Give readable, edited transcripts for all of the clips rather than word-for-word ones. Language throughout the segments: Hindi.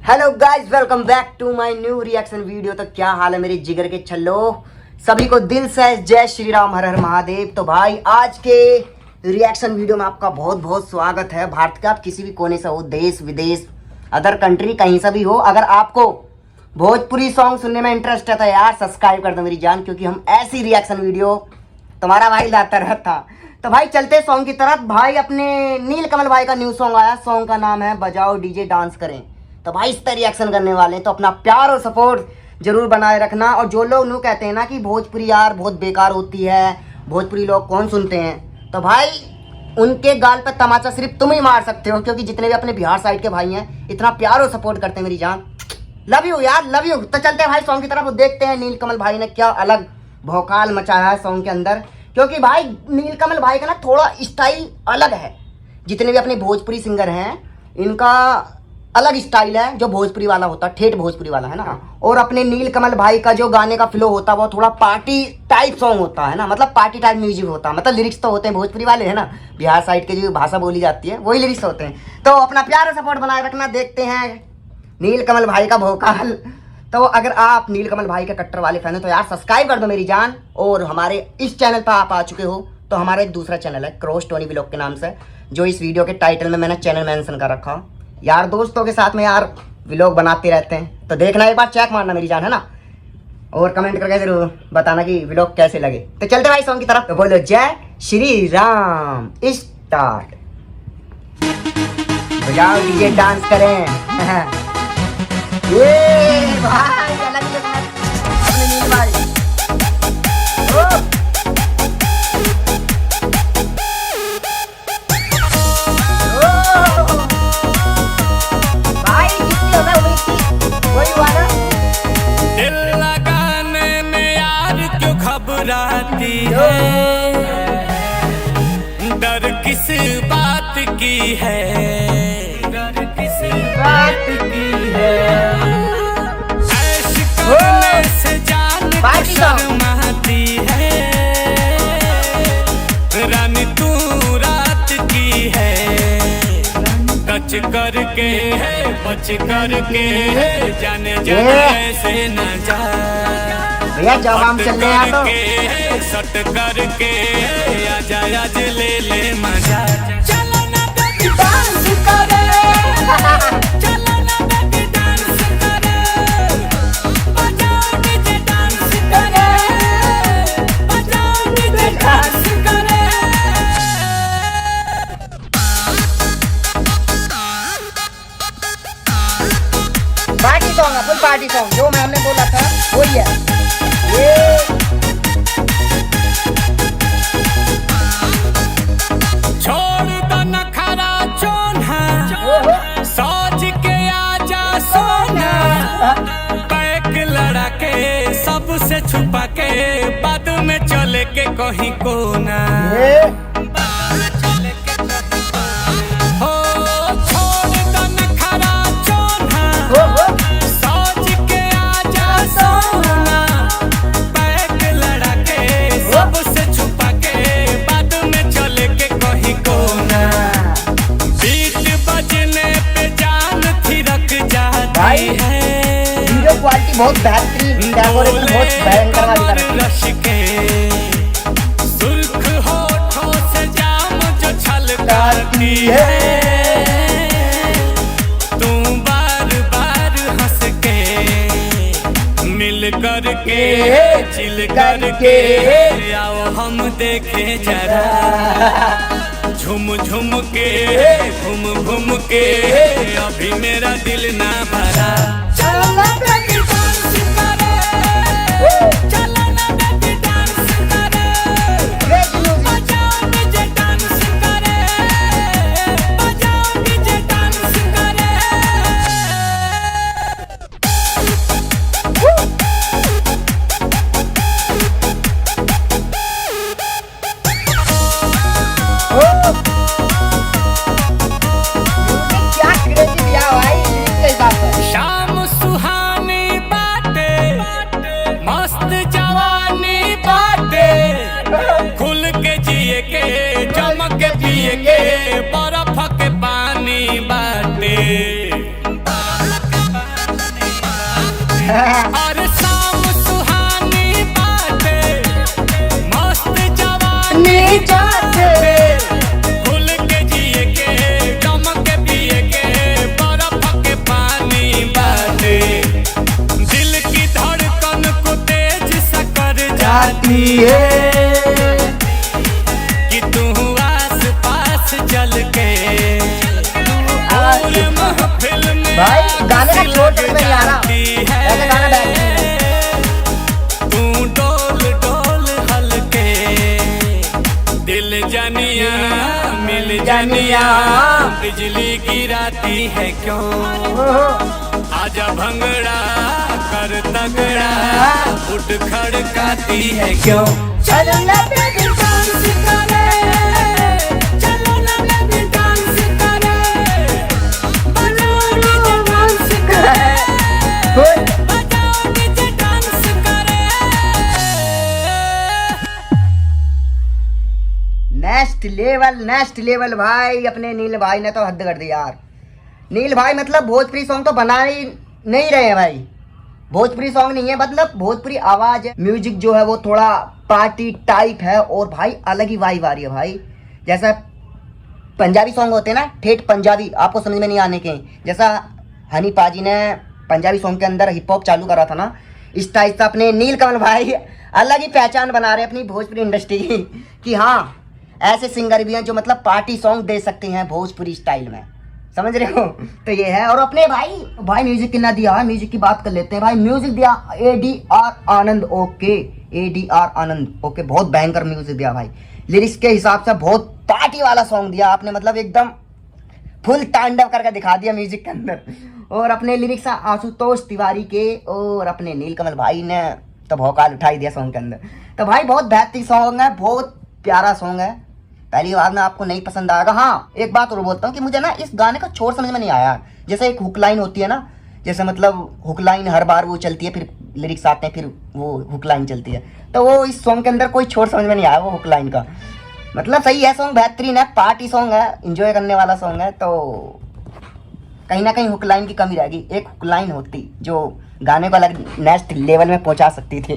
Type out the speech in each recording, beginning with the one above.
Hello guys, welcome back to my new reaction video. तो क्या हाल है मेरे जिगर के छल्लो, सभी को दिल से जय श्री राम, हर हर महादेव। तो भाई आज के रिएक्शन वीडियो में आपका बहुत बहुत स्वागत है। भारत के आप किसी भी कोने से हो, देश विदेश अदर कंट्री कहीं से भी हो, अगर आपको भोजपुरी सॉन्ग सुनने में इंटरेस्ट है तो यार सब्सक्राइब कर दो मेरी जान, क्योंकि हम ऐसी रिएक्शन वीडियो तुम्हारा भाई लाता रहता। तो भाई चलते सॉन्ग की तरफ। भाई अपने नील कमल भाई का न्यू सॉन्ग आया, सॉन्ग का नाम है बजाओ डीजे डांस करें। तो भाई इस तरह रिएक्शन करने वाले हैं, तो अपना प्यार और सपोर्ट जरूर बनाए रखना। और जो लोग न्यू कहते हैं ना कि भोजपुरी यार बहुत बेकार होती है, भोजपुरी लोग कौन सुनते हैं, तो भाई उनके गाल पे तमाचा सिर्फ तुम ही मार सकते हो, क्योंकि जितने भी अपने बिहार साइड के भाई हैं इतना प्यार और सपोर्ट करते हैं मेरी जान। लव यू यार, लव यू। तो चलते हैं भाई सॉन्ग की तरफ, देखते हैं नील कमल भाई ने क्या अलग भौकाल मचाया है सॉन्ग के अंदर। क्योंकि भाई नील कमल भाई का ना थोड़ा स्टाइल अलग है। जितने भी अपने भोजपुरी सिंगर हैं इनका अलग स्टाइल है, जो भोजपुरी वाला होता है, ठेठ भोजपुरी वाला है ना। और अपने नील कमल भाई का जो गाने का फ्लो होता है वो थोड़ा पार्टी टाइप सॉन्ग होता है ना, मतलब पार्टी टाइप म्यूजिक होता है। मतलब लिरिक्स तो होते हैं भोजपुरी वाले है ना, बिहार साइड के जो भाषा बोली जाती है वही लिरिक्स होते हैं। तो अपना प्यार और सपोर्ट बनाए रखना। देखते हैं नील कमल भाई का भोकाल। तो अगर आप नील कमल भाई के कट्टर वाले फैन हो तो यार सब्सक्राइब कर दो मेरी जान। और हमारे इस चैनल पर आप आ चुके हो तो हमारा एक दूसरा चैनल है क्रॉस टोनी व्लॉग के नाम से, जो इस वीडियो के टाइटल में मैंने चैनल मेंशन कर रखा। यार दोस्तों के साथ में यार व्लॉग बनाते रहते हैं, तो देखना, एक बार चेक मारना मेरी जान, है ना। और कमेंट करके जरूर बताना कि व्लॉग कैसे लगे। तो चलते भाई सॉन्ग की तरफ। तो बोलो जय श्री राम, स्टार्ट। बजाओ डीजे डांस करें। ये भाई अलग ही बात, अपने नील भाई। भाई जितनी होगा वही वाला। दिल लगाने में यार क्यों घबराती है, डर किस बात की है, डर किस बात की है। ऐश करने से जान शर्माती है, रानी तू रात की है। टच करके है, बच करके है, जाने जाने ऐसे न जा। भैया जब हम चलने आ तो सट करके आजा आज ले ले मजा। चलो ना बेबी डांस करे, चलो ना बेबी डांस करे, बजाओ डीजे डांस करे, बजाओ डीजे डांस करे। पार्टी सॉन्ग है, फुल पार्टी सॉन्ग, जो मैं हमने बोला था वही है ये। छोड़ दो नखरा चोन्हा, सोच के आजा सोना, बैक लड़ा के सबसे छुपा के बाद में चले के कहीं कोना। हो छोड़ दो नखरा चोन्हा, सोच के आजा सोना, बैक लड़ा के सबसे छुपा के बाद में चले के कहीं कोना। बीट बजने पे जान थिरक जाती है, वीडियो क्वालिटी बहुत बेहतरीन, डेकोरेशन बहुत भयंकर वाली कर रखी है। रश के सुर्ख होठों से जाम जो छलकाती है, तू बार बार हंस के मिल करके चिल करके आओ हम देखे जरा। झुम झुम के घूम घूम के अभी मेरा दिल ना भरा। चलो ना बेबी डांस करे, चलो ना बेबी डांस करे, बजाओ डीजे डांस करे, बजाओ डीजे डांस करे। क्या क्रिएटिव किया भाई लिरिक्स के हिसाब से। और शाम सुहानी बाटे मस्त जवानी जाते भूल के जिए के गम के पिए के बर्फ के पानी बाटे दिल की धड़कन को तेज सा कर जाती है कि तू आस पास चल के पूरे महफिल में भाई गाने का छोड़ समझ में नहीं आ रहा, ऐसा गाना तू डोल डोल हल्के दिल जानिया मिल जानिया बिजली गिराती है क्यों आजा भंगड़ा कर तगड़ा उठ खड़काती है क्यों चलो ना बेबी डांस करे, चलो ना बेबी डांस करे बजाओ डीजे डांस करे बजाओ डीजे डांस करे नेक्स्ट लेवल भाई। अपने नील भाई ने तो हद कर दी यार। नील भाई मतलब भोजपुरी सॉन्ग तो बना ही नहीं रहे हैं भाई, भोजपुरी सॉन्ग नहीं है, मतलब भोजपुरी आवाज है। म्यूजिक जो है वो थोड़ा पार्टी टाइप है और भाई अलग ही वाइब आ रही है भाई। जैसा पंजाबी सॉन्ग होते हैं ना, ठेठ पंजाबी, आपको समझ में नहीं आने के, जैसा हनी पाजी ने पंजाबी सॉन्ग के अंदर हिप हॉप चालू करा था ना, इस टाइप से अपने नील कमल भाई अलग ही पहचान बना रहे अपनी भोजपुरी इंडस्ट्री की कि हाँ ऐसे सिंगर भी हैं जो मतलब पार्टी सॉन्ग दे सकते हैं भोजपुरी स्टाइल में, समझ रहे हो। तो ये है। और अपने भाई म्यूजिक कितना दिया है, म्यूजिक की बात कर लेते हैं भाई। म्यूजिक दिया ADR आनंद, ओके ADR आनंद, ओके बहुत भयंकर म्यूजिक दिया भाई। लिरिक्स के हिसाब से बहुत पार्टी वाला सॉन्ग दिया आपने, मतलब एकदम फुल तांडव करके दिखा दिया म्यूजिक के अंदर। और अपने लिरिक्स आशुतोष तिवारी के और अपने नीलकमल भाई ने तो भौकाल उठाई दिया सॉन्ग के अंदर। तो भाई बहुत बेहतरीन सॉन्ग है, बहुत प्यारा सॉन्ग है। पहली बार में आपको नहीं पसंद आएगा। हाँ एक बात और बोलता हूँ कि मुझे ना इस गाने का छोर समझ में नहीं आया। जैसे एक हुक लाइन होती है ना, जैसे मतलब हुक लाइन हर बार वो चलती है, फिर लिरिक्स आते हैं, फिर वो हुक लाइन चलती है, तो वो इस सॉन्ग के अंदर कोई छोर समझ में नहीं आया वो हुक लाइन का। मतलब सही है, सॉन्ग बेहतरीन है, पार्टी सॉन्ग है, इंजॉय करने वाला सॉन्ग है। तो कहीं ना कहीं हुक लाइन की कमी रहेगी, एक हुक लाइन होती जो गाने को अलग नेक्स्ट लेवल में पहुंचा सकती थी।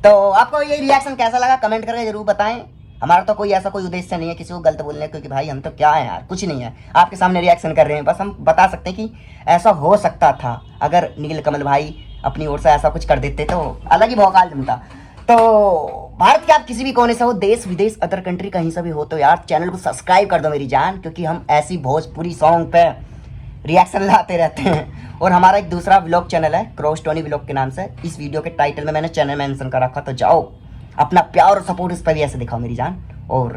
तो आपको ये रिएक्शन कैसा लगा कमेंट करके जरूर बताएं। हमारा तो कोई ऐसा कोई उद्देश्य नहीं है किसी को गलत बोलने, क्योंकि भाई हम तो क्या है यार, कुछ नहीं है, आपके सामने रिएक्शन कर रहे हैं, बस हम बता सकते हैं कि ऐसा हो सकता था अगर नील कमल भाई अपनी ओर से ऐसा कुछ कर देते तो अलग ही भौकाल जमता। तो भारत के आप किसी भी कोने से हो, देश विदेश अदर कंट्री कहीं से भी हो, तो यार चैनल को सब्सक्राइब कर दो मेरी जान, क्योंकि हम ऐसी भोजपुरी सॉन्ग पे रिएक्शन लाते रहते हैं। और हमारा एक दूसरा व्लॉग चैनल है क्रॉस टोनी व्लॉग के नाम से, इस वीडियो के टाइटल में मैंने चैनल मेंशन कर रखा, तो जाओ अपना प्यार और सपोर्ट इस पर भी ऐसे दिखाओ मेरी जान। और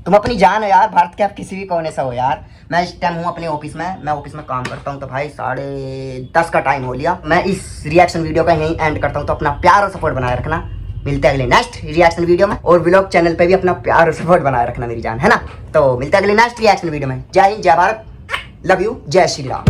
तुम अपनी जान हो यार, भारत के आप किसी भी कोने से हो यार। मैं इस टाइम हूँ अपने ऑफिस में, मैं ऑफिस में काम करता हूँ, तो भाई 10:30 का टाइम हो लिया। मैं इस रिएक्शन वीडियो का यहीं एंड करता हूँ, तो अपना प्यार और सपोर्ट बनाए रखना। मिलते हैं अगले नेक्स्ट रिएक्शन वीडियो में, और व्लॉग चैनल पे भी अपना प्यार और सपोर्ट बनाए रखना मेरी जान, है ना। तो मिलते हैं अगले नेक्स्ट रिएक्शन वीडियो में। जय हिंद, जय भारत, लव यू, जय श्री राम।